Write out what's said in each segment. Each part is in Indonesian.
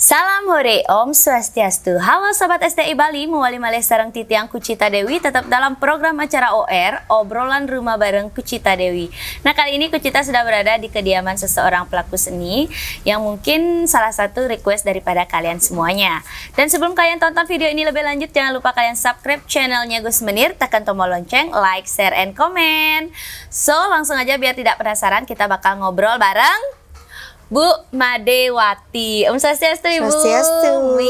Salam hore, Om Swastiastu. Halo Sobat STI Bali, mewali malih sareng Titiang Kucita Dewi tetap dalam program acara OR, obrolan rumah bareng Kucita Dewi. Nah, kali ini Kucita sudah berada di kediaman seseorang pelaku seni yang mungkin salah satu request daripada kalian semuanya. Dan sebelum kalian tonton video ini lebih lanjut, jangan lupa kalian subscribe channelnya Gus Menir, tekan tombol lonceng, like, share, and comment. So, langsung aja biar tidak penasaran, kita bakal ngobrol bareng Bu Madewati. Om Swastiastu, Ibu. Swastiastu.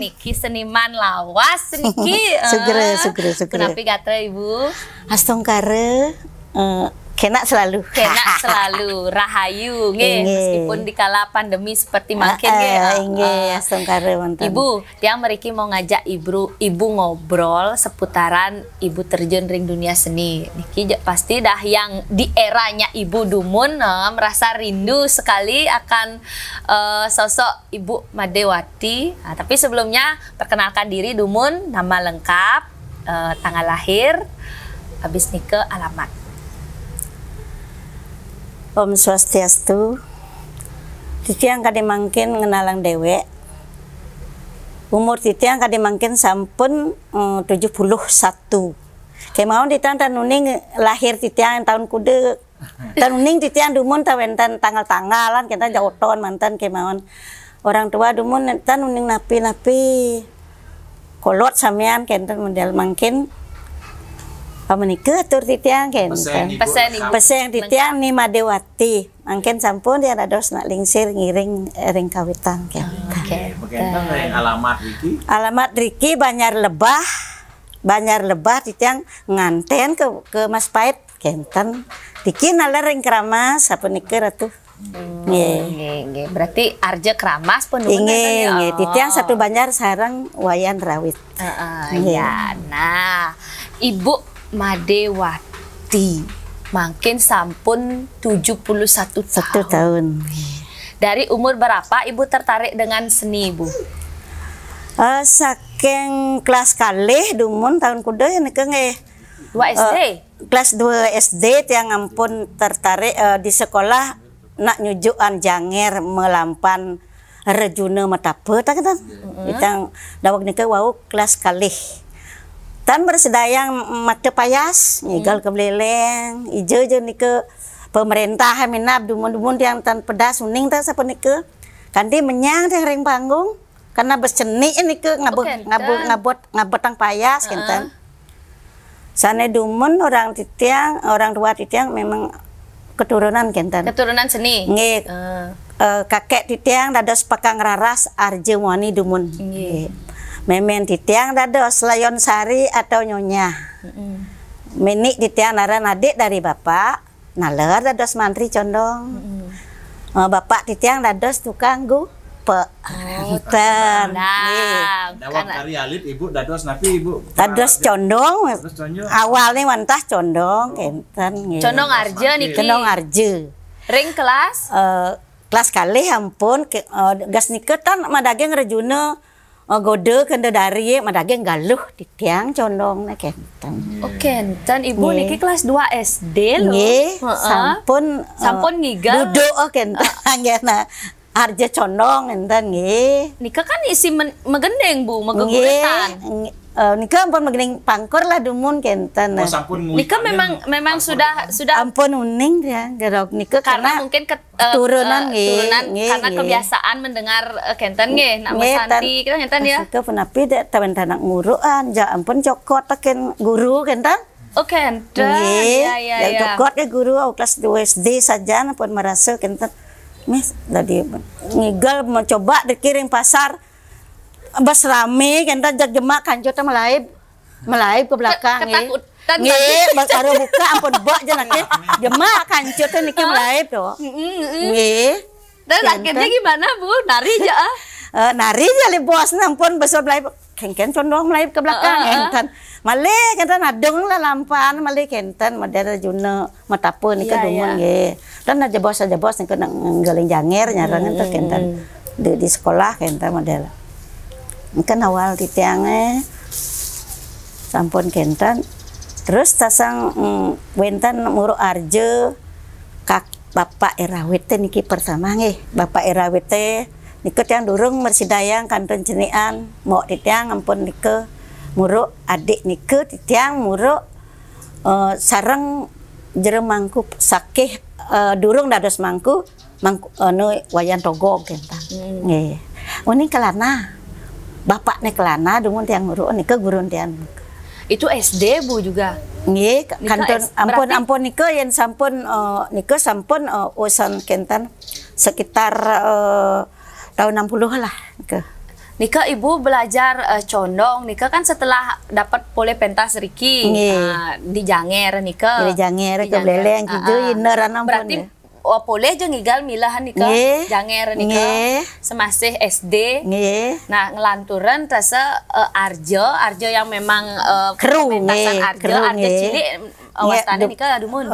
Niki seniman lawas niki. Segera. Kenapa gatra Ibu? Astongkare kena selalu. Kena selalu, rahayu nggih, meskipun dikala pandemi seperti makin nggih. Astongkare mantan. Ibu, tiang meriki mau ngajak Ibu ngobrol seputaran Ibu terjun ring dunia seni. Niki pasti dah yang di eranya Ibu Dumun merasa rindu sekali akan sosok Ibu Madewati. Nah, tapi sebelumnya perkenalkan diri Dumun, nama lengkap, tanggal lahir, habis nikah, alamat. Om Swastiastu. Titiang kadi mangkin ngenalang dewek. Umur titiang kadi mangkin sampun 71. Kemauan titiang tan uning lahir titiang tahun kude. Tan uning titiang Dumun tawentan tanggal-tanggalan kita jauton mantan kemauan. Orang tua Dumun tan uning napi-napi kolot sampean kentan model mangkin. Pamenikah tur titiang kentan. Pesen titiang ni Madewati. Mangkin sampun dia dados nak lingsir ngiring ring kawitan kentan. Bekentang alamat Riki. Alamat Riki Banjar Lebah titiang nganten ke Mas Pait kentan. Riki nalar ring Kramas sapunikeur atuh. Nggih. Berarti Arja Kramas pun nggih. Titiang satu Banjar sareng Wayan Rawit. Ya. Nah, Ibu Madewati makin sampun 71 tahun. Dari umur berapa Ibu tertarik dengan seni, Bu? Saking kelas kalih Dumun tahun kuda nika nggih. 2 SD. Kelas 2 SD tiang ampun tertarik di sekolah nak nyujukan janger melampan rejuna matape ta kan. Itang dawak nika wau kelas kalih. Tan bersedayang mata payas, nyigal ke beleleng, ijo nika pemerintah minap Dumun yang tan pedas uning ta sapunika. Kanti menyang teh ring panggung karena berseni nika ngabotang payas kentan. Sane Dumun orang tua titiang memang keturunan kentan. Keturunan seni. Nggih. Kakek titiang dados pakang raras Arja Wani Dumun. Nggih. Memen titiang dados Layon Sari atau Nyonya. Menik titiang naran adik dari bapak, nalar dados mantri condong. Bapak titiang dados tukang gupe. Dawak kari alit Ibu dados napi Ibu. Dados condong. Awalnya wantah condong kenten. Condong Arja niki. Condong Arja. Ring kelas? Kelas kalih ampun gas niketan madageng rejuna gode kende dari madageng galuh titiang condong na kenten. Kenten Ibu niki kelas 2 SD loh. Nggih, sampun ngigal. Duduk kenten ngena Arja condong enten nggih. Nika kan isi megendeng Bu, megeguretan. Nika ampun megendeng pangkur lah Dumun kenten. Nika memang sudah ampun uning dia gerok nika karena mungkin turunan karena kebiasaan mendengar kenten nggih nama Santi kita kenten ya. Nika penapi dek tawen-tanak nguruan ja ampun cokot taken guru kenten. Kenten. Ya cokot ke guru kelas 2 SD saja ampun merasa kenten. Mis tadi ngigal mencoba dikirim pasar bas rame kenten jak jemak kancut melaib ke belakang nggih baru buka ampun bak jenake jemak kancut niki melaib to nggih. Dan akhirnya gimana Bu? Nari aja nari aja bos ampun besar melaib kengken condong melaib ke belakang kenten malih kenten adung lah lampan malih kenten model juna matape nika Dumun nggih. Dan aja bos nika nggeling janger nyarangan teh kenten di sekolah kenten model. Kan awal titiangnya sampun kenten terus tasang wenten muru Arja kak Bapak Erawit niki pertama nggih. Bapak Erawit Nika tiang durung mersidayang kanton cenian mau titiang ampun nika muruk adik nika titiang muruk sarang jerem mangku sakeh durung dados mangku anu wayan togog kenta. Nggih. Ini kelana. Bapaknya kelana dumun tiang muruk nika gurun tiang. Itu SD Bu juga. Nggih, kanton ampun nika yen sampun nika sampun usan kentan sekitar tahun 60 lah nika. Nika Ibu belajar condong, Nika kan setelah dapat pole pentas Riki di Janger Nika. Di Janger ke beleng kitu ineran ampun. Berarti pole jeung ngigal milahan Nika Janger Nika semasih SD. Nah ngelanturan tasa Arjo yang memang pementasan Arjo cilik wastana Nika dumun.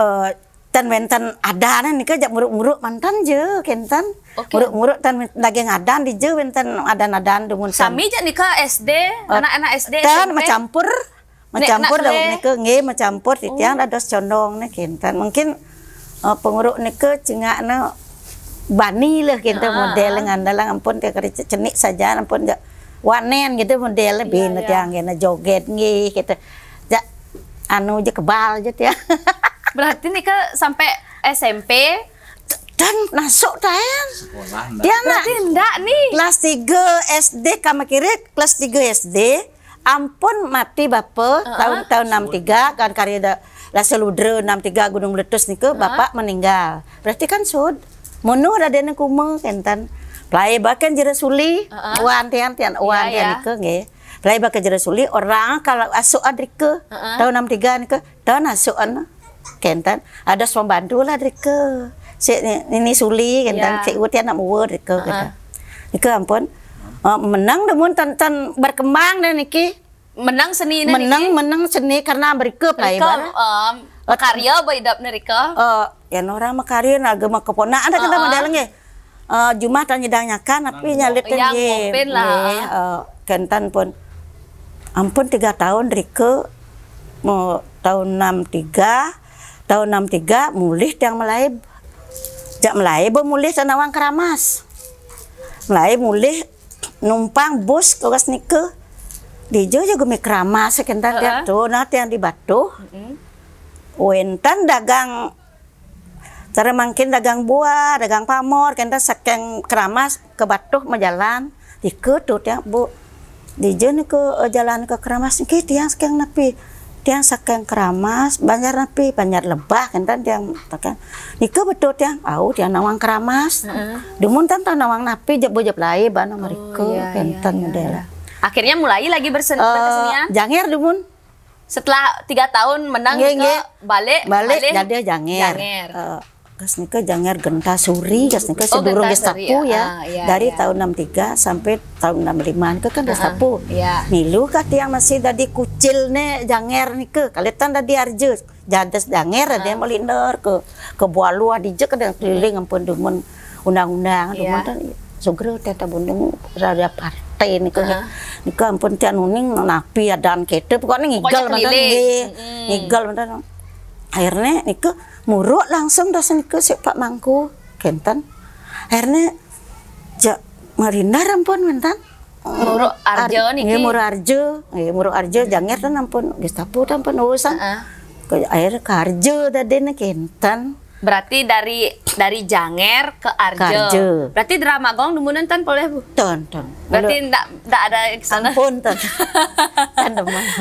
Tan mentan adan nika jak muruk-muruk mantan je kentan. Muruk-muruk tan daging adan di je mentan adan-adan dumun. Sami jak nika SD, anak-anak SD tan mencampur daun nika nggih mencampur titiang dados condong ne kentan. Mungkin penguruk nika cengakna bani lah kentan model ngandalang ampun teh kari cenik saja ampun jak wanen gitu model bin tiang kena joget nggih gitu. Jak anu je kebal je tiang. Berarti Nika sampai SMP dan masuk tayang. Dia berarti enggak nih. Kelas 3 SD kama kiri kelas 3 SD ampun mati bapak tahun 63 kan karya la seludre 63 gunung meletus nika bapak meninggal. Berarti kan sud mono radene kume kentan. Play bakan jere suli wan tian wan tian nika nggih. Play bakan jere suli orang kalau asuk adrike tahun 63 nika tahun asuk ana kentan ada pembantu lah drike ini suli kentan si utian nak muwur drike kentan nika ampun menang demun tan berkembang dan niki menang seni menang seni karena berikep lah ibarat karya baidap nerika ya orang makarya agama keponaan ada kata model nggih Jumat tan nyedanyakan tapi nyalit nggih kentan pun ampun 3 tahun drike mau tahun 63 mulih tiang Melai jak Melai mulih sanawang keramas Melai mulih numpang bus kelas nika di jo juga keramas kentan dia tuh nah tiang di Batu wentan dagang cara mungkin dagang buah dagang pamor kentan sakeng keramas ke Batu majalan dikut tuh tiang Bu di jo ke jalan ke keramas niki tiang sakeng napi tiang sakeng keramas banyak napi banyak lebah kentan tiang takan nika betul tiang tiang nawang keramas dumun tan nawang napi jeb lai bana mereka kentan model akhirnya mulai lagi berkesenian Janger dumun setelah 3 tahun menang balik jadi Janger gas nika Janger genta suri gas nika sedurung gestapu dari tahun 63 sampai tahun 65 nika kan gestapu nilu ka tiang masih dadi kucil ne Janger nika kaletan dadi arjo jadas Janger ada meliner ke Bualua di je kadang keliling ampun dumun undang-undang dumun tan sugro teta bundung rada partai nika nika ampun tian uning napi adan kete pokoknya ngigal mantan akhirnya nika muruk langsung dosen ke si Pak Mangku kentan akhirnya jak marindar ampun mentan muruk Arjo niki muruk Arjo Janger tan ampun gestapu tan ampun urusan akhirnya ke Arjo dadene kentan berarti dari Janger ke Arjo. Berarti drama gong dumunan tan boleh Bu? Ton. Berarti ndak ada kesana. Ampun ton.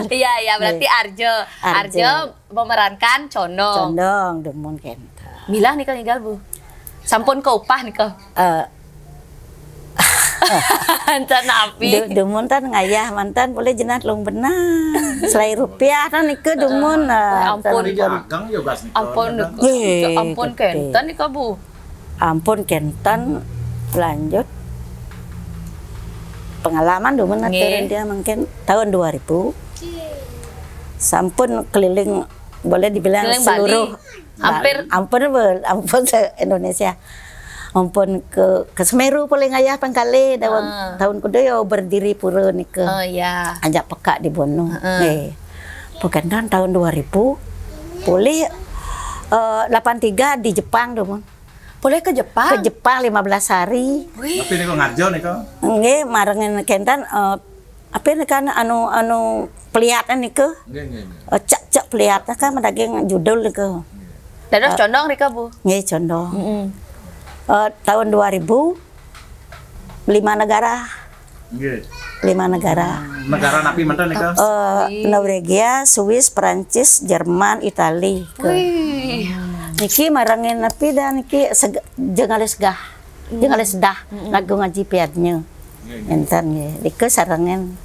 Iya berarti Arjo memerankan Condong. Condong demun kenta. Milah nika ninggal Bu. Sampun ke upah nika. Ancan api. Demun tan ngayah mantan boleh jenat long benang. Selain rupiah tan nika demun. Ampun kentan nika Bu. Ampun kentan lanjut pengalaman demun nanti dia mungkin tahun 2000. Sampun keliling boleh dibilang seluruh hampir se Indonesia. Ampun ke Semeru paling ayah pangkali tahun kedua berdiri pura nika ajak peka di Bono bukan tahun 2000 boleh 83 di Jepang dong Boleh ke Jepang? Ke Jepang 15 hari. Wih. Tapi niku ngarjo niku. Nggih, marengin kentan apa ini kan anu pelihatan niku. Nggih. Cak pelihatan kan daging judul niku. Dados condong Rika Bu. Nggih, condong. Tahun 2000 5 negara. Nggih. 5 negara. Negara napi manten niku? Norwegia, Swiss, Perancis, Jerman, Itali. Wih. Niki marangin napi dan niki jengales dah lagu ngaji piadnya. Enten nggih. Niki sarengin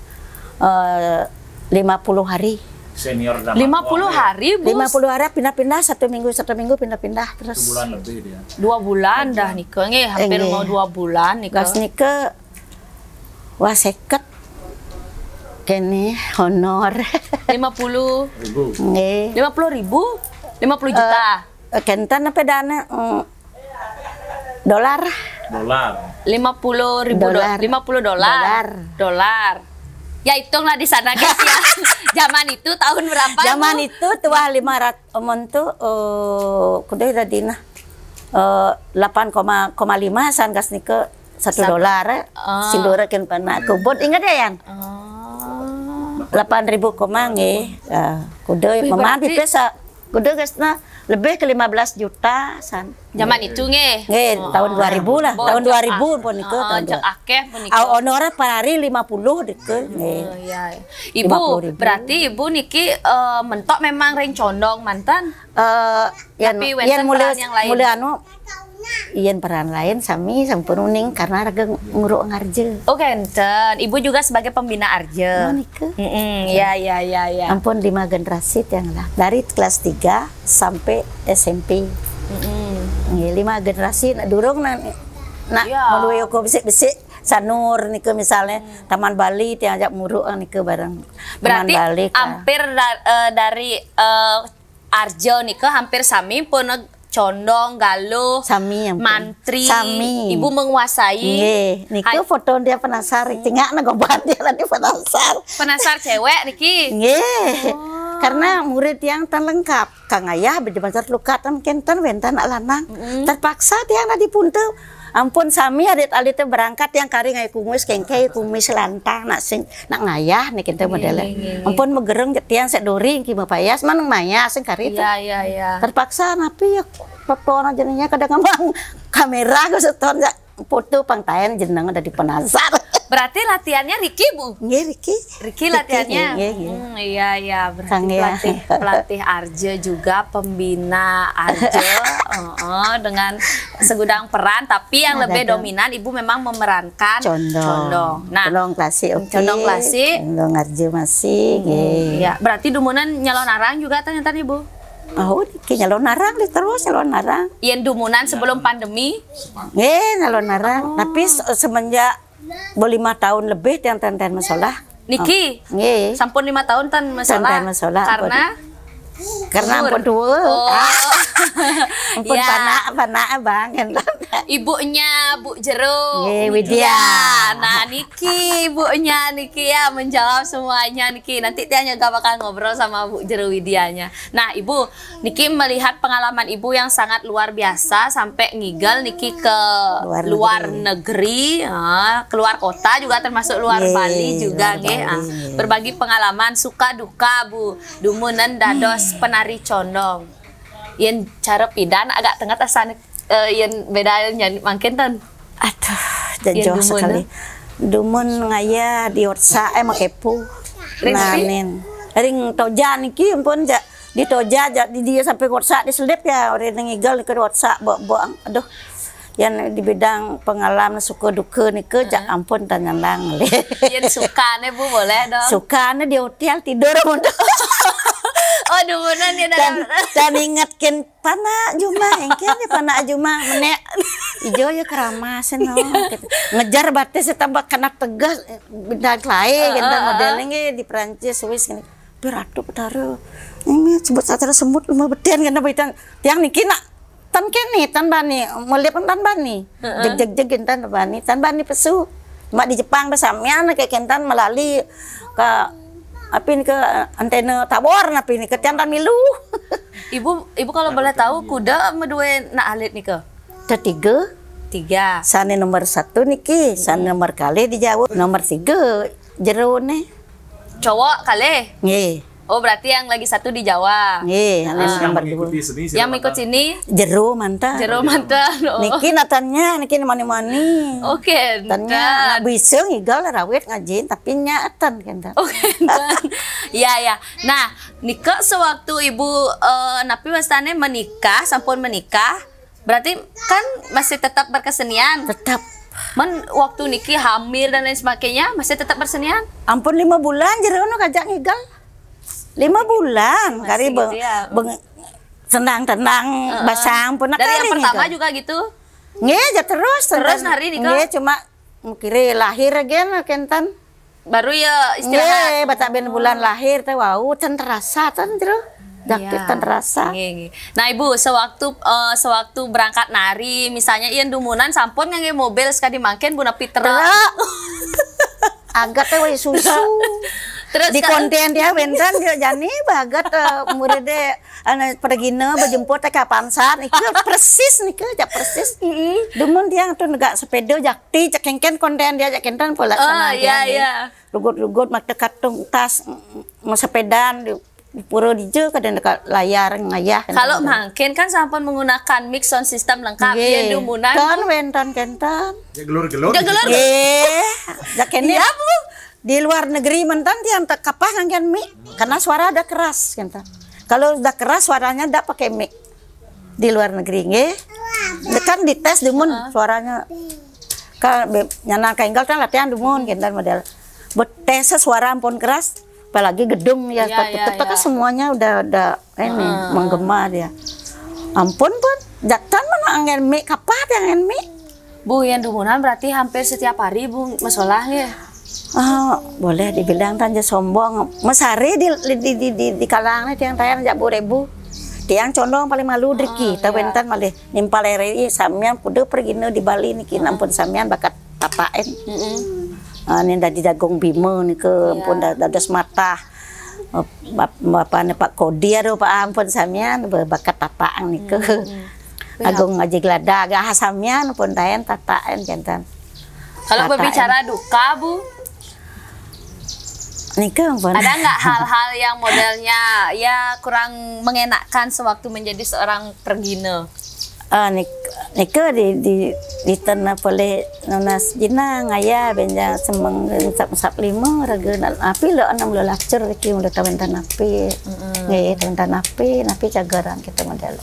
50 hari. Senior dalam 50 hari, Bu. 50 hari pindah-pindah, satu minggu pindah-pindah terus. 1 bulan lebih dia. 2 bulan dah Nika, nggih, hampir Nggih. mau 2 bulan Nika. Gas nike wah seket kene honor. 50 Ibu. Nggih. 50.000, 50 juta. Kentan apa dana dolar. Dolar. 50.000 Dolar. dolar. Ya hitunglah di sana guys ya. Zaman itu tahun berapa? Zaman Bu? itu tua 500 omon tuh kudu udah dina 8,5 san gas nike $1. Sindora ken pana kubut ingat ya yang 8.000 koma nggih. Kudu memang berarti- pipes kudu gasna lebih ke 15 juta san. Zaman itu nggih. Nggih, tahun 2000 lah. Tahun 2000 pun niku tahun. Cek akeh pun niku. Honor per hari 50 diku. Nggih. Oh, iya. Ibu, 50.000. berarti Ibu niki mentok memang ring condong mantan. Yang Tapi wenten peran yang lain. mulai yen peran lain sami sampun uning karena raga nguruk ngarje. Oh, kenten. Ibu juga sebagai pembina Arje. Oh, niku. Ya. Ampun 5 generasi yang lah. Dari kelas 3 sampai SMP. Nggih, 5 generasi durung nak Iya. meluwe ko bisik-bisik sanur niku misalnya Taman Bali tiang ajak muruk niku bareng. Berarti Taman Bali hampir dari Arjo niku hampir sami pun condong, galuh, sami yang mantri. sami. Ibu menguasai. Nggih, niku foto dia penasar tinggal goban dia tadi penasar. Penasar cewek niki. Nggih. Karena murid yang tan lengkap, Kang Ayah bener-bener lukatan kenten wentan lanang. Terpaksa tiang na dipunte. Ampun sami alit-alit berangkat yang kari ngai kumis kengkei kumis lantang nak sing nak ngayah nih kita modelnya. Ampun megereng tiang sedori ki mapayas manung maya sing kari itu. Iya. Terpaksa napi ya foto jadinya kadang ngomong kamera gue seton foto pangtayan jeneng ada di penasar. Berarti latihannya Riki, Bu. Nggih Riki latihannya. Iya. Iya. Berarti Kang ya. pelatih Arje juga pembina Arje dengan segudang peran, tapi yang lebih dominan Ibu memang memerankan condong. Nah, condong klasik oke. condong klasik. Condong ngarjo masih nggih. Ya, berarti dumunan nyalon arang juga ternyata Ibu. Oh, ki nyalon narang terus nyalon narang. Yen dumunan sebelum pandemi. Nggih, nyalon narang. Tapi semenjak 5 tahun lebih tiang tenten masalah. Niki. Nggih. Sampun 5 tahun tan masalah. Tan masalah. Karena umur. ampun tua. Ampun Ya. panak bang. Ibunya Bu Jero Nggih, Widya. Nah Niki ibunya Niki ya menjawab semuanya Niki. Nanti Tia juga bakal ngobrol sama Bu Jero Widyanya. Nah Ibu, Niki melihat pengalaman Ibu yang sangat luar biasa sampai ngigel Niki ke luar negeri, keluar kota juga termasuk luar Nggih, Bali juga luar nggih. Bali. Berbagi pengalaman suka duka Bu. Dumunan dados penari condong. Yen cara pidan agak tengah asan yen beda nyanyi mangkin tan. Aduh, Yang jauh dumun, sekali. Dumun ngaya di Orsa makepu. Nanen. Ring toja niki pun di toja di dia sampai Orsa diselip ya orang ngigel ke Orsa boang. Aduh. Yang di bidang pengalaman suka duka nike jak ampun tanyalang. Yen suka nih Bu boleh dong. Sukanya di hotel tidur mudah. Oh dumunan ya Dan ingatkan pana Juma engke di pana Juma menek ijo ya keramasan no. Ngejar batis tambah kena tegas bidang lain gitu modelnya ge di Perancis Swiss gini. Beratu taruh. Ini sebut acara semut lumah beden kana baitan tiang niki nak tan kene tan bani melihat tan bani. Jeg tan bani pesu. Mak di Jepang bersamian kayak kentan melalui ke apa ini ke antena tabor napi ini ke tiantan milu. Ibu kalau boleh tahu kuda medue nak alit nih ke? ketiga 3. sane nomor 1 niki sane nomor kali dijawab nomor 3 jero nih Cowok kali. nggih Oh, berarti yang lagi 1 di Jawa. nggih ane Yang nomor 2 mengikuti seni Yang ikut sini jero mantap Jero mantan. Oh. niki natannya niki mani-mani Oke. tanya nggak bisa ngigal rawit ngajin tapi nyatan kan Oke. Iya ya. Nah, nikah sewaktu ibu napi wastane menikah, sampun menikah, berarti kan masih tetap berkesenian. tetap Men waktu niki hamil dan lain sebagainya masih tetap bersenian. ampun 5 bulan jero nu kajak ngigal 5 bulan Masih kari gitu ya. senang-tenang basang pun Dari yang kari pertama ngigal. juga gitu. Nggih, ya terus hari nikah? Nggih, cuma mukire lahir gen kentan. Baru ya istirahat. Nggih, baca ben bulan lahir teh wau ten terasa ten jero. Jakit Iya. ten terasa. Nggih, nggih. Nah, Ibu, sewaktu berangkat nari, misalnya ieu dumunan sampun ngangge mobil sekali mangken Bu napi Tera. Agak teh we susu. Terus Di konten dia bentan dia jani bagat muridnya anu pergina bejemput teh ka pansar ieu persis niku jak persis. Demun dia tuh negak sepeda jakti cek kengken konten dia jak kentan Oh, pelaksana iya, iya. Lugut-lugut mak teh katung tas mau sepedaan di pura dieu kadang dekat layar ngayah. kalau mangken kan sampun menggunakan mix sound system lengkap ya dumunan. kan bentan kentan. Ya gelur-gelur. Gelur. Jak kene. Iya, Bu. Di luar negeri mentan dia tak kapah nganggen mic karena suara ada keras kentan. Kalau udah keras suaranya ndak pakai mic. Di luar negeri nggih. Kan dites demun suaranya. Ka nyana kaenggal kan latihan demun kentan model. Betes suara ampun keras apalagi gedung ya Iya, kan semuanya udah ini menggema dia. Ampun pun jaktan mana angin mic kapah dia angin mic. Bu, yang dumunan berarti hampir setiap hari Bu masalah ya. Oh, boleh dibilang tanja sombong. Mesari di kalangnya tiang tayang jak 1000. Tiang condong paling malu driki. Tapi entan malih nimpal RRI sampean kudu pergi di Bali niki ampun sampean bakat tapaen. Ini dari jagung bima niki ampun dados mata. Bapaknya Pak Kodi aduh Pak ampun sampean bakat tapaang niki. Agung ngaji gelada agak sampean pun tayen tataan jantan. Kalau berbicara duka Bu, Nikah ampun. ada nggak hal-hal yang modelnya ya kurang mengenakkan sewaktu menjadi seorang pergina? Nikah di tanah boleh nanas jina ngaya benja semang sap 5 raga api lo 6 lo lacur ki udah kawen tanah api. Nggih tanah api cagaran kita model.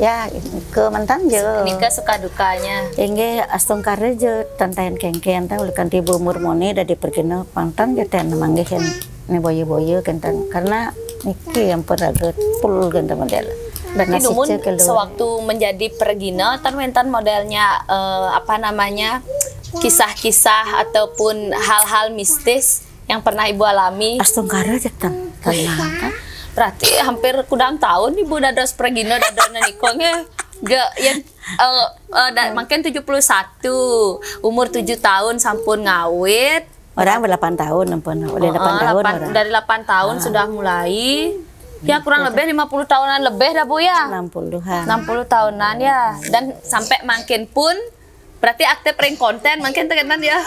Ya ke mantan je. Nikah suka dukanya. Engge astong kare je tantain kengken ta ulikan tibu umur moni da diperkena pantan je ten manggehin ne boye-boye kentan karena niki yang peraget pul ganda model. Berarti dumun sewaktu menjadi pergina mentan modelnya apa namanya kisah-kisah ataupun hal-hal mistis yang pernah Ibu alami. Astong kare je tan tanah. Berarti hampir kudang tahun Ibu dados pergina dadana nikongnya gak yang makin 71 umur 7 tahun sampun ngawit Orang 8 tahun ampun udah 8 tahun orang. Dari 8 tahun sudah mulai ya kurang lebih 50 tahunan lebih dah Bu ya 60-an 60 tahunan ya dan sampai makin pun berarti aktif ring konten makin tekenan ya.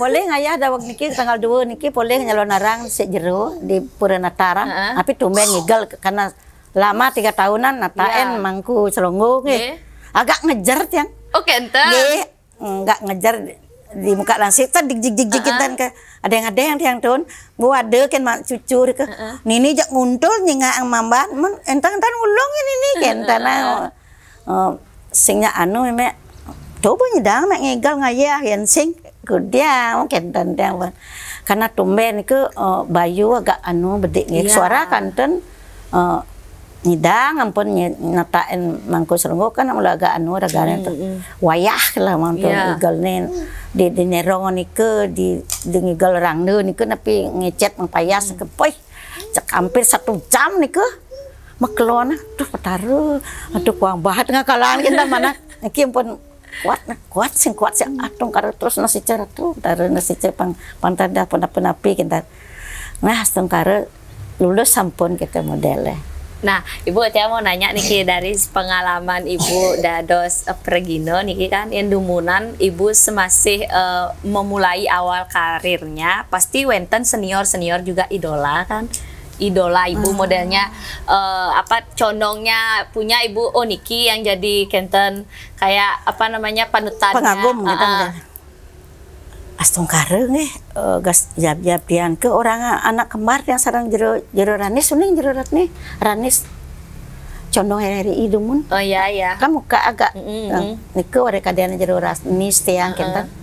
Boleh ngayah dawag niki tanggal 2 niki boleh nyalon narang si jero di Pura Natara tapi tumben ngigal karena lama 3 tahunan natain mangku selonggo agak ngejar tiang oke ente enggak ngejar di muka langsung tadi jig kan ke ada yang tiang tahun bu ada kan mak cucur ke nini jak nguntul nyinga ang mamban entan ulung ini kentan singnya anu me coba nyedang mak ngegal ngayah yang sing kudia kentan tiang karena tumben itu bayu agak anu bedik suara kanten nyidang ampun natain mangku serunggo kan mulai agak anu ragane wayah lah mantun igalnen di nerong nike di ngigal rangde nike napi ngecet mangpayas ke poy cek hampir 1 jam nike makelona tuh petaru aduh kuang bahat ngakalan kita mana niki ampun kuat sing atung karo terus nasi cara tuh taruh nasi cepang pantada penapi kita nah astung karo lulus sampun kita modelnya Nah, Ibu Tia mau nanya niki dari pengalaman Ibu dados Pregino niki kan yang dumunan Ibu semasih memulai awal karirnya pasti wenten senior juga idola kan. Idola Ibu modelnya apa condongnya punya Ibu niki yang jadi kenten kayak apa namanya panutannya pengagum gitu Astung kareng gas jab-jab dian ke orang anak kembar yang sarang jero Ranis uning jero Ranis condong hari idumun. Oh iya. Kan muka agak niku ore kadean jero Ranis tiang kentan.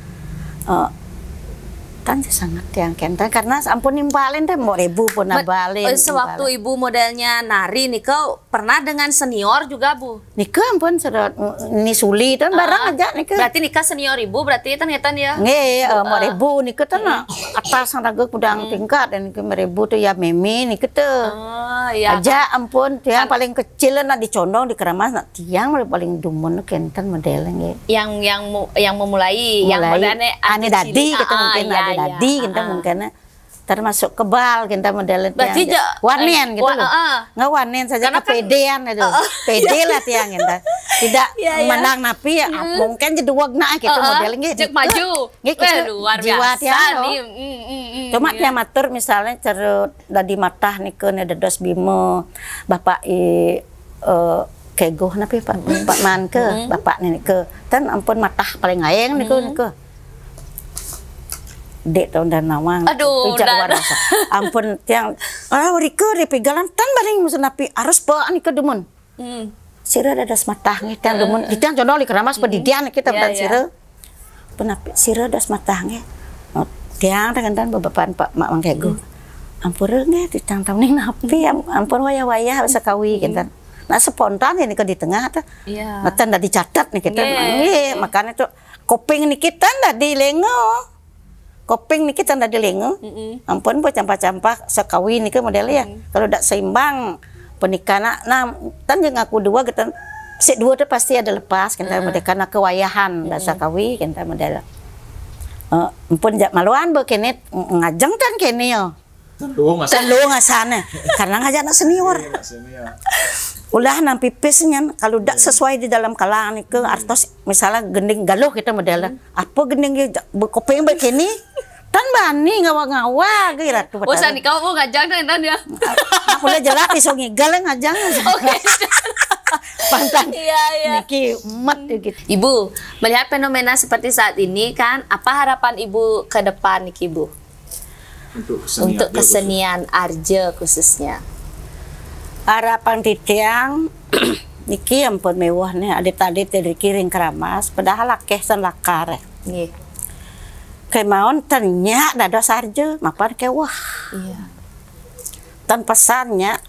Tan sangat tiang kentan karena ampun nimpalin teh mau ribu pun nabalin. Sewaktu Ibu modelnya nari niku pernah dengan senior juga Bu. Niku ampun sedot ni suli tan barang aja niku. Berarti nikah senior Ibu berarti tan ngetan ya. Nge mau ribu niku tan atas sangaga kudang tingkat dan niku ribu tuh ya memi niku tuh. Oh iya. Aja ampun tiang paling kecil na dicondong di keramas na tiang paling dumun kentan modelnya nge. Yang memulai yang modelnya ane dadi kita mungkin ada dadi kita mungkin termasuk kebal kita modelnya berarti wanen gitu loh nggak wanen saja kepedean itu pede lah tiang kita tidak menang napi ya mungkin jadi wagna gitu modelnya cek maju luar biasa nih cuma dia matur misalnya cerut dari matah nih ke nedos bimo bapak kegoh napi pak man ke bapak nih ke tan ampun matah paling ngayeng nih ke dek tahun dan nawang ampun tiang rika dipegalan tan baling musuh napi harus bawa nih ke dumun sira dadas matah nih tiang dumun di tiang condong di keramas pedidian kita dan sira penapi sira das matah nih tiang dengan tan bapak pak mak mangkego ampun nih di tiang tahun nih napi ampun waya bisa kawi kita nah spontan ini ke di tengah tuh tan dah dicatat nih kita makanya tuh koping nih kita dah di lengo koping nih kita ndak dilengo, ampun buat campak-campak sekawin nih ke modelnya ya. Kalau tidak seimbang pernikahan, nah tan yang aku dua kita, si dua tuh pasti ada lepas kita model karena kewayahan dasar kawi kita model. Ampun jak maluan bekenet ngajeng kan kene yo. Tendu ngasana karena ngajak anak senior. Ulah nampi pisnya kalau tidak sesuai di dalam kalangan itu artos misalnya gending galuh kita modelnya apa gending kopeng begini tan bani ngawa-ngawa kira tuh oh sani kau mau ngajak dan ya aku udah jelas iso ngigal ngajak oke pantan niki umat gitu. Ibu melihat fenomena seperti saat ini kan apa harapan Ibu ke depan niki Bu untuk kesenian Arje khususnya harapan titiang niki ampun mewah nih adik-adik dari kiring keramas padahal akeh san lakar kemauan ternya dados Arje mapan kewah tan pesannya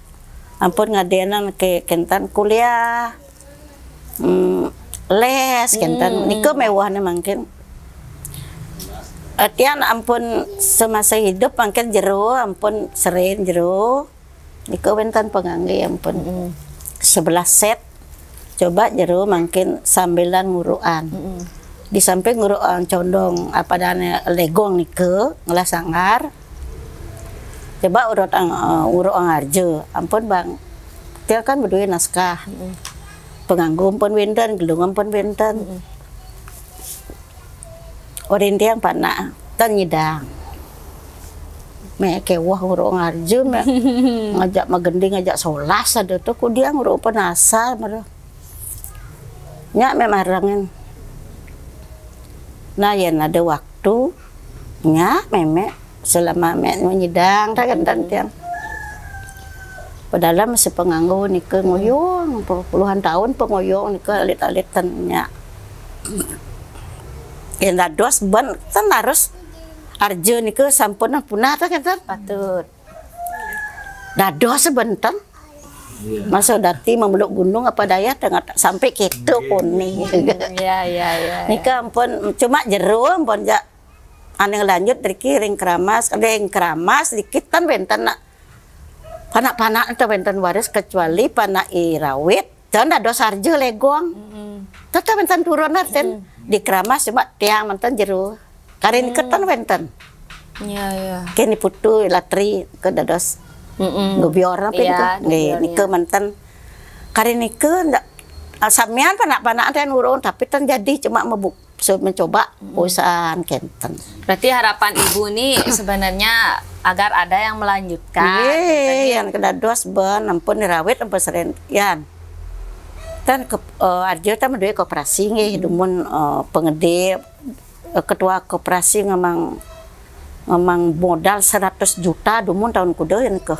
ampun ngadenan ke kentan kuliah les kentan niko mewahnya mungkin tian ampun semasa hidup mungkin jero ampun sering jero niko bentan pengangge ampun 11 set coba jero makin sambilan nguruan di samping nguruan condong apa dana legong nike ngelas sanggar coba uruan Arje ampun bang dia kan berdua naskah penganggum pun benten gelungan pun benten orang yang pana tan nyidang me kewah ngurung Arje me ngajak magending ngajak solas ada tuh ku dia ngurung penasar merah nyak me marangin nah yen ada waktu nyak meme selama me nyidang tak kan tiang padahal masih penganggu nih ke ngoyong puluhan tahun pengoyong nih ke alit-alitan nyak yen dados ban tan harus Arje nih ke sampun punah tak kan patut dados sebentar masa dati memeluk gunung apa daya tengah sampai gitu kuning ya nih ke ampun cuma jero ampun ja aneh lanjut dari kiring keramas ada yang keramas dikit kan bentan nak panak-panak atau bentan waris kecuali panak irawit dan dados Arje legong tetap bentan turun arten di keramas cuma tiang mantan jero karin ketan wenten ya kini putu latri ke dados Gobior apa Iya, gitu. Nggih, gobior, nike mantan kari nike ndak samian panak-panak teh urun tapi tan jadi cuma mencoba usahaan kenten. Berarti harapan ibu nih sebenarnya agar ada yang melanjutkan. Nggih, yang kedados ben ampun dirawit ampun seren yan. Tan arjo ta menduwe koperasi nggih dumun pengede ketua koperasi ngamang modal 100 juta dumun tahun kuda yang ke.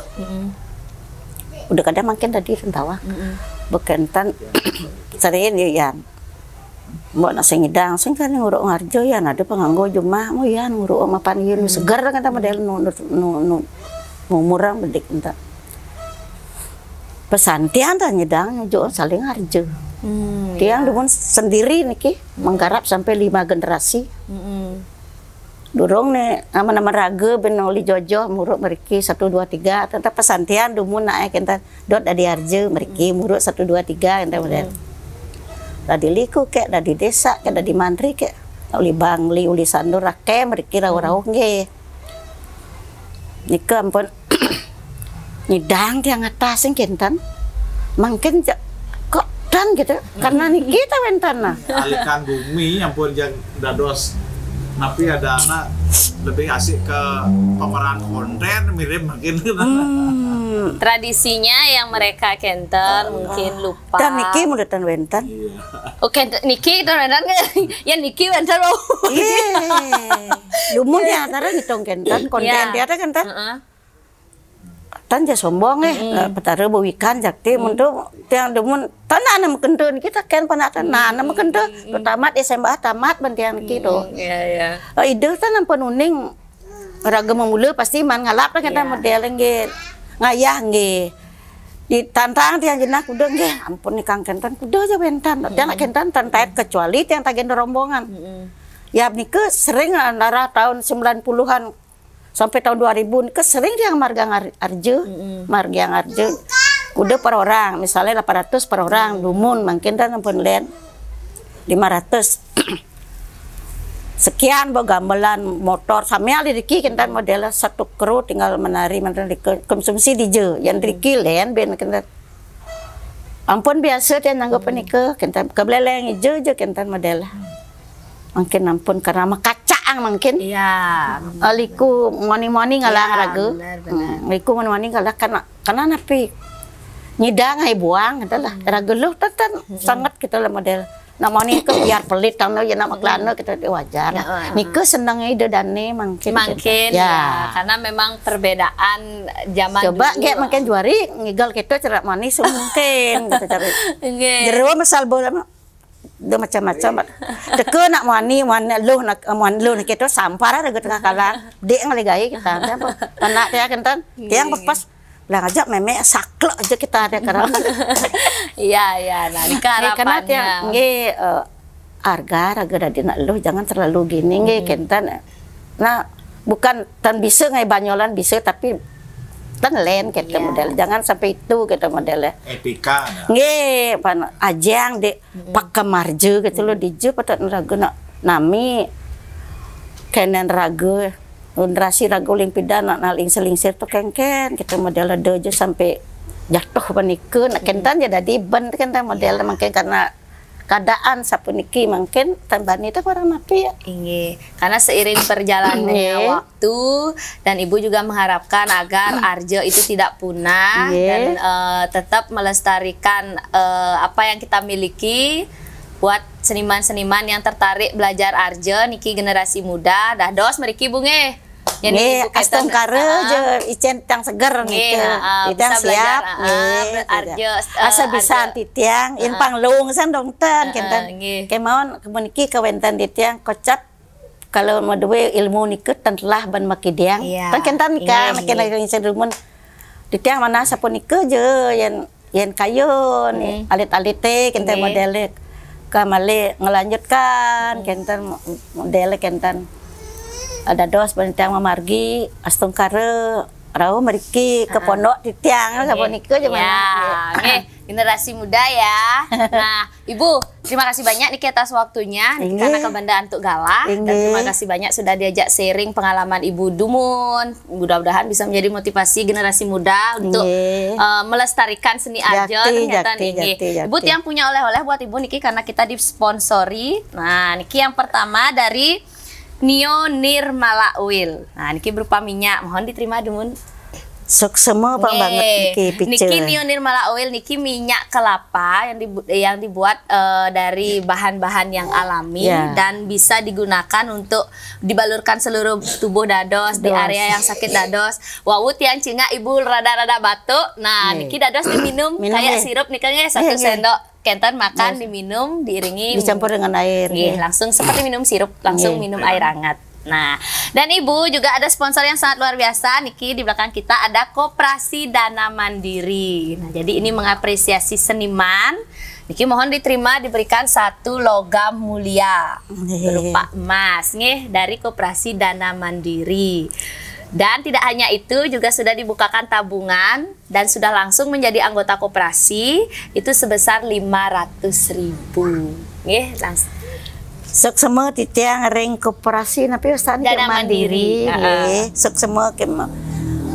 Udah kadang makin tadi rentawa. Bekentan sering ya yan. Mbok nak sing ngidang sing kan nguruk ngarjo ya ada penganggo jumah mo ya nguruk mapan ieu nu seger kan model nu murang bedik enta. Pesantian tah nyedang nyojo saling ngarjo. Tiang dumun sendiri niki menggarap sampai 5 generasi. Durung nih nama-nama raga ben oli jojo muruk meriki 1 2 3 tetap pesantian dumun naik enta dot adi arjo meriki muruk 1 2 3 enta model. Di liku kek, di desa kek, di mantri kek, uli bangli, uli sandur rake, mereka rawuh nge. Nika ampun nyidang tiang atas yang kentan, mungkin kok dan gitu, karena nih kita wentan nah. Alikan bumi, ampun yang dados, tapi ada anak lebih asik ke pemeran konten mirip makin. Tradisinya yang mereka kenten mungkin lupa. Dan niki mudetan wentan. Oke, niki itu wentan ya niki wentan loh. Iya. Lumun dia antara ngitung kentan konten dia ada kentan. Tan ja sombong petara bawikan jakti untuk tiang dumun tanah nama kentun kita kan panatan nama kentun tamat SMA tamat bantian gitu. Iya. Ide tan ampun uning raga memula pasti man ngalap lah kita model nge ngayah nge ditantang tiang jenak udah nge ampun nih kang kentan udah aja bentan tiang nak kentan tantait kecuali tiang tagen rombongan. Ya nike sering antara tahun 90-an sampai tahun 2000 ke sering yang marga arjo, marga yang arjo, udah per orang, misalnya 800 per orang, lumun, mungkin dan ampun len 500, sekian bawa gamelan motor, sambil diriki kita model satu kru tinggal menari, konsumsi di je, yang diriki len, ben kita, ampun biasa dia nanggap nikah, kita kebeleleng je kita model, mungkin ampun karena makat mungkin iya aliku moni ngalah raga aliku moni ngalah karena napi nyidang ay buang adalah raga lu tatan sangat kita lah model namanya ke biar pelit tangno ya nama klano kita wajar niku senang ide dane mungkin ya karena memang perbedaan zaman coba dulu kayak makin juari ngigal kita cerak manis mungkin kita cari jero masal bola do macam-macam teke nak mani lu nak kita sampar ada kita kala dek ngalegai kita anak dia kentan tiang pas lah ngajak meme saklek aja kita ada karena iya nah ini harapannya nge harga dadi nak lu jangan terlalu gini nge kentan nah bukan tan bisa ngai banyolan bisa tapi tan len kita model jangan sampai itu kita modelnya etika nge pan ajang de pakai marje gitu lo dije patat raga nak nami kenen raga generasi raga limpida nak naling selingsir tuh kengken kita model dojo sampai jatuh panikun nak kentan jadi ban kentan model makin karena keadaan sapuniki mungkin tambani itu orang napi ya. Karena seiring perjalanannya waktu dan ibu juga mengharapkan agar arjo itu tidak punah dan tetap melestarikan apa yang kita miliki buat seniman-seniman yang tertarik belajar arjo niki generasi muda dah dos meriki bunge. Nih, astong kare je icen tang seger nih kita siap arjo asa bisa titiang impang lung san dong tan kentan kemauan kemuniki kawentan titiang kocap kalau madue ilmu nikut telah ban makidiang tan kentan nikah makin lagi rumun titiang mana sapun nikah je yang kayu nih alit-alit teh kentan model kamale ngelanjutkan kentan model kentan ada dos bentang mamargi astong kare rau meriki ke pondok di tiang sapun nikah je mana generasi muda ya. Nah, Ibu, terima kasih banyak nih atas waktunya karena kebandaan untuk Galah. Dan terima kasih banyak sudah diajak sharing pengalaman Ibu Dumun. Mudah-mudahan bisa menjadi motivasi generasi muda untuk melestarikan seni Arjo. Ibu yang punya oleh-oleh buat Ibu Niki karena kita disponsori. Nah, Niki yang pertama dari Nio Nirmala Oil. Nah, Niki berupa minyak. Mohon diterima Dumun. Sok semua Pak banget Niki Nio Nirmala Oil, Niki minyak kelapa yang dibuat dari bahan-bahan yang alami dan bisa digunakan untuk dibalurkan seluruh tubuh dados di area yang sakit dados. Wawut yang cinga Ibu rada-rada batuk. Nah, Niki dados diminum kayak sirup Niki 1 sendok. Kenten makan diminum diiringi dicampur dengan air. Langsung seperti minum sirup, langsung minum air hangat. Nah, dan Ibu juga ada sponsor yang sangat luar biasa. Niki di belakang kita ada Koperasi Dana Mandiri. Nah, jadi ini mengapresiasi seniman. Niki mohon diterima diberikan 1 logam mulia berupa emas nih dari Koperasi Dana Mandiri. Dan tidak hanya itu, juga sudah dibukakan tabungan dan sudah langsung menjadi anggota koperasi itu sebesar 500.000. Nggih, langsung. Sok semua titiang ring koperasi tapi ustaz Dana Mandiri. Sok semua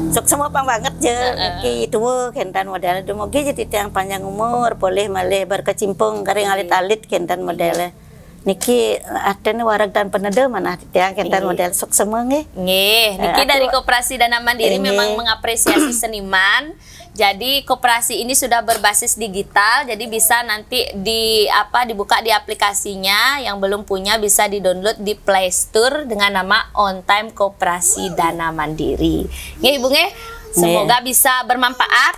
sok semua pang banget je iki tuwa kentan modal dumogi je titiang panjang umur boleh malih berkecimpung karing alit-alit kentan model. Niki atene warag dan penede mana titiang kentan model sok semua nggih. Niki dari Koperasi Dana Mandiri memang mengapresiasi seniman. Jadi koperasi ini sudah berbasis digital, jadi bisa nanti dibuka di aplikasinya. Yang belum punya bisa di-download di Play Store dengan nama On Time Koperasi Dana Mandiri. Nggih Ibu nggih, semoga bisa bermanfaat.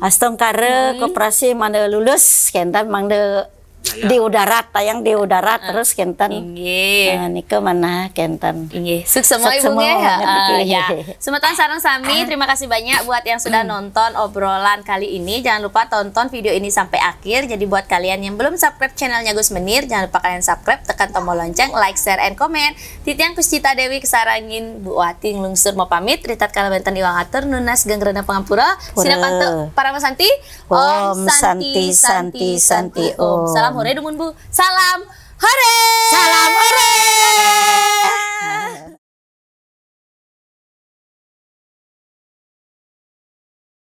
Astong kare koperasi mana lulus kentan mangde di udara tayang di udara terus kentan. Nah, nike mana kentan. Sukses semua Ibu ya. Semeton sareng sami, terima kasih banyak buat yang sudah nonton obrolan kali ini. Jangan lupa tonton video ini sampai akhir. Jadi buat kalian yang belum subscribe channelnya Gus Menir, jangan lupa kalian subscribe, tekan tombol lonceng, like, share, and comment. Titiang Kuscita Dewi kesarangin Bu Wati nglungsur mau pamit. Ritat kalabenten iwang atur nunas ganggrena pangampura. Sinapanto para masanti. Om Santi Santi Santi Om. Salam hore dumun Bu. Salam hore. Salam hore.